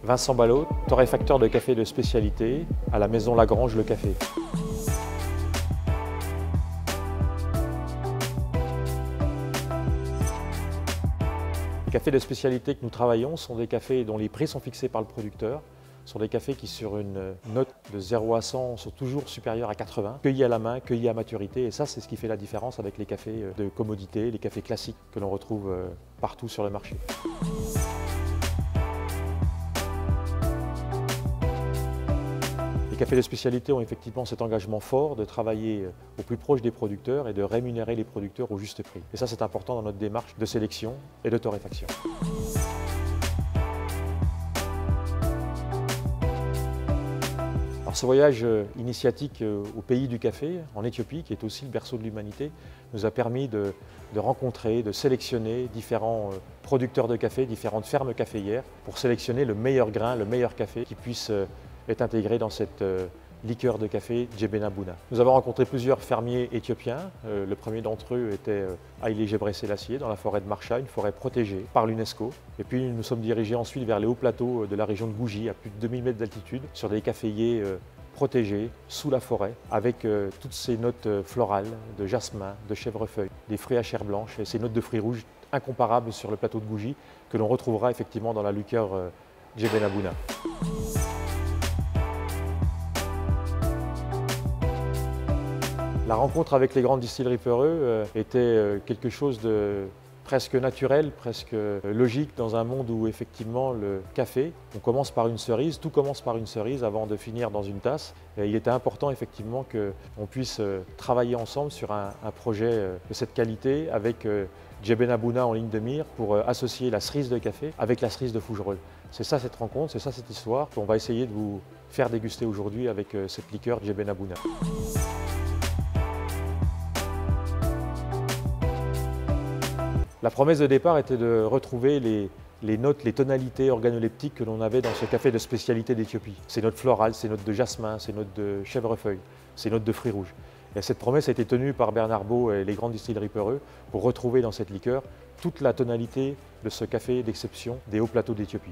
Vincent Ballot, torréfacteur de café de spécialité à la maison Lagrange Le Café. Les cafés de spécialité que nous travaillons sont des cafés dont les prix sont fixés par le producteur. Ce sont des cafés qui, sur une note de 0 à 100, sont toujours supérieurs à 80, cueillis à la main, cueillis à maturité. Et ça, c'est ce qui fait la différence avec les cafés de commodité, les cafés classiques que l'on retrouve partout sur le marché. Les cafés de spécialité ont effectivement cet engagement fort de travailler au plus proche des producteurs et de rémunérer les producteurs au juste prix. Et ça, c'est important dans notre démarche de sélection et de torréfaction. Alors, ce voyage initiatique au pays du café, en Éthiopie, qui est aussi le berceau de l'humanité, nous a permis de rencontrer, de sélectionner différents producteurs de café, différentes fermes caféières, pour sélectionner le meilleur grain, le meilleur café qui puisse est intégré dans cette liqueur de café Djebena Buna. Nous avons rencontré plusieurs fermiers éthiopiens. Le premier d'entre eux était Haïlé Gebrselassie dans la forêt de Marcha, une forêt protégée par l'UNESCO. Et puis nous sommes dirigés ensuite vers les hauts plateaux de la région de Gouji, à plus de 2000 mètres d'altitude, sur des caféiers protégés sous la forêt, avec toutes ces notes florales de jasmin, de chèvrefeuille, des fruits à chair blanche et ces notes de fruits rouges incomparables sur le plateau de Gouji que l'on retrouvera effectivement dans la liqueur Djebena Buna. La rencontre avec les grandes distilleries Pereux était quelque chose de presque naturel, presque logique dans un monde où effectivement le café, on commence par une cerise, tout commence par une cerise avant de finir dans une tasse. Et il était important effectivement qu'on puisse travailler ensemble sur un projet de cette qualité avec Djebena Buna en ligne de mire pour associer la cerise de café avec la cerise de Fougerolles. C'est ça cette rencontre, c'est ça cette histoire qu'on va essayer de vous faire déguster aujourd'hui avec cette liqueur Djebena Buna. La promesse de départ était de retrouver les notes, les tonalités organoleptiques que l'on avait dans ce café de spécialité d'Éthiopie. Ces notes florales, ces notes de jasmin, ces notes de chèvrefeuille, ces notes de fruits rouges. Et cette promesse a été tenue par Bernard Beau et les grandes distilleries Pereux pour retrouver dans cette liqueur toute la tonalité de ce café d'exception des hauts plateaux d'Éthiopie.